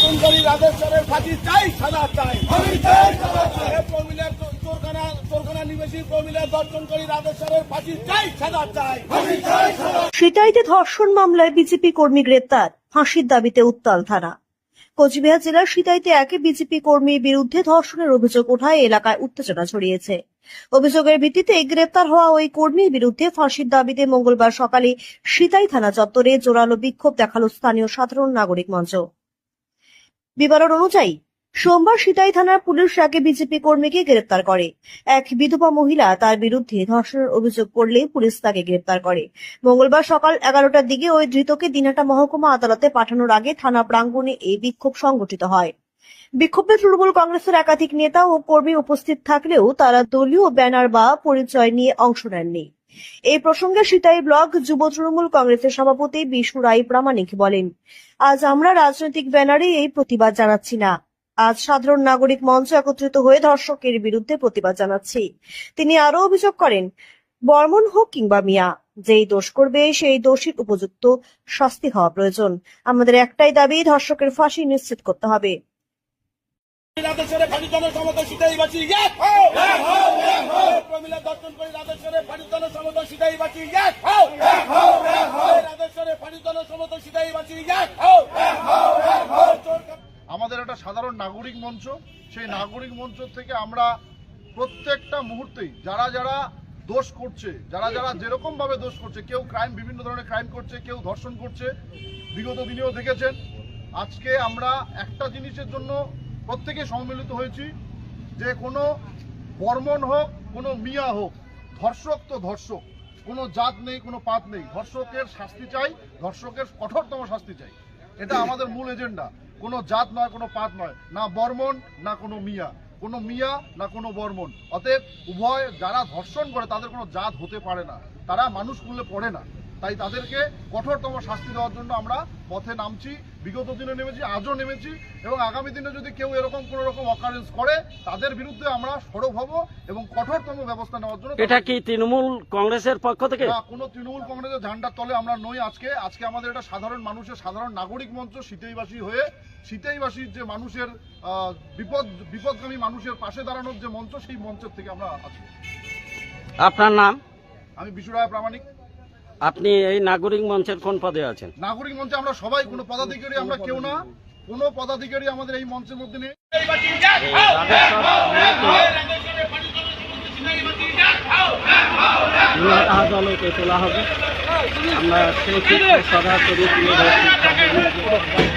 দর্শনকারী রাধেশ্বরের ফাঁসি চাই, সাজা চাই। চোরখানা নিবেশী প্রমিলার দর্শনকারী রাধেশ্বরের ফাঁসি চাই, সাজা চাই। সিতাইতে ধর্ষণ মামলায় বিজেপি কর্মী গ্রেপ্তার, ফাঁসির দাবিতে উত্তাল থানা। কোচবিহার জেলার সিতাইতে এক বিজেপি কর্মীর বিরুদ্ধে ধর্ষণের অভিযোগ ওঠায় এলাকায় উত্তেজনা ছড়িয়েছে। অভিযোগের ভিত্তিতে গ্রেপ্তার হওয়া ওই কর্মীর বিরুদ্ধে ফাঁসির দাবিতে মঙ্গলবার সকালে সিতাই থানা চত্বরে জোরালো বিক্ষোভ দেখালো স্থানীয় সাধারণ নাগরিক মঞ্চ। বিবরণ অনুযায়ী সোমবার সিতাই থানার পুলিশ এক বিজেপি কর্মীকে গ্রেপ্তার করে। এক বিধবা মহিলা তার বিরুদ্ধে ধর্ষণের অভিযোগ করলে পুলিশ তাকে গ্রেপ্তার করে। মঙ্গলবার সকাল 11টার দিকে ওই ধৃতকে দিনহাটা মহকুমা আদালতে পাঠানোর আগে থানা প্রাঙ্গণে এই বিক্ষোভ সংগঠিত হয়। বিক্ষোভে তৃণমূল কংগ্রেসের একাধিক নেতা ও কর্মী উপস্থিত থাকলেও তারা দলীয় ব্যানার বা পরিচয় নিয়ে অংশ নেননি। এই প্রসঙ্গে সিতাই ব্লক যুব তৃণমূল কংগ্রেসের সভাপতি বিশু রায় প্রামাণিক বলেন, আজ আমরা রাজনৈতিক ব্যানারে এই প্রতিবাদ জানাচ্ছি না। আজ সাধারণ নাগরিক মঞ্চ একত্রিত হয়ে ধর্ষকের বিরুদ্ধে প্রতিবাদ জানাচ্ছি। তিনি আরো অভিযোগ করেন, বর্মন হোক কিংবা মিয়া, যেই দোষ করবে সেই দোষীর উপযুক্ত শাস্তি হওয়া প্রয়োজন। আমাদের একটাই দাবি, ধর্ষকের ফাঁসি নিশ্চিত করতে হবে। আমাদের একটা সাধারণ নাগরিক মঞ্চ, সেই নাগরিক মঞ্চ থেকে আমরা প্রত্যেকটা মুহূর্তেই যারা যারা দোষ করছে, যারা যারা যেরকম ভাবে দোষ করছে, কেউ ক্রাইম, বিভিন্ন ধরনের ক্রাইম করছে, কেউ ধর্ষণ করছে, বিগত দিনেও দেখেছেন। আজকে আমরা একটা জিনিসের জন্য প্রত্যেকে সম্মিলিত হয়েছি যে কোনো বর্মন হোক, কোনো মিয়া হোক, ধর্ষক তো ধর্ষক, কোনো জাত নেই, কোনো পাত নেই। ধর্ষকের শাস্তি চাই, ধর্ষকের কঠোরতম শাস্তি চাই। এটা আমাদের মূল এজেন্ডা। কোনো জাত নয়, কোনো পাত নয়, না বর্মন না কোনো মিয়া, কোনো মিয়া না কোনো বর্মন। অতএব উভয় যারা ধর্ষণ করে তাদের কোনো জাত হতে পারে না, তারা মানুষ মূল্যে পড়ে না। তাই তাদেরকে কঠোরতম শাস্তি দেওয়ার জন্য আমরা পথে নামছি, বিগত দিনে নেমেছি, আজও নেমেছি, এবং আগামী দিনে যদি কেউ এরকম কোনো রকম অকারেন্স করে তাদের বিরুদ্ধে আমরা সরব হব এবং কঠোরতম ব্যবস্থা নেওয়ার জন্য। এটা কি তৃণমূল কংগ্রেসের পক্ষ থেকে? না, কোনো তৃণমূল কংগ্রেসের ঝান্ডার তলে আমরা নই। আজকে আমাদের এটা সাধারণ মানুষের, সাধারণ নাগরিক মঞ্চ, সিতাইবাসী হয়ে সিতাইবাসীর যে মানুষের বিপদগামী মানুষের পাশে দাঁড়ানোর যে মঞ্চ, সেই মঞ্চের থেকে আমরা আছি। আপনার নাম? আমি বিশু রায় প্রামাণিক। আপনি এই নাগরিক মঞ্চের কোন পদে আছেন? নাগরিক মঞ্চে আমরা সবাই, কোনো পদাধিকারী আমরা কেউ না, কোনো পদাধিকারী আমাদের এই মঞ্চের মধ্যে নেই। আদালতে তোলা হবে, আমরা সেই ক্ষেত্রে সরাসরি তুলে ধরছি।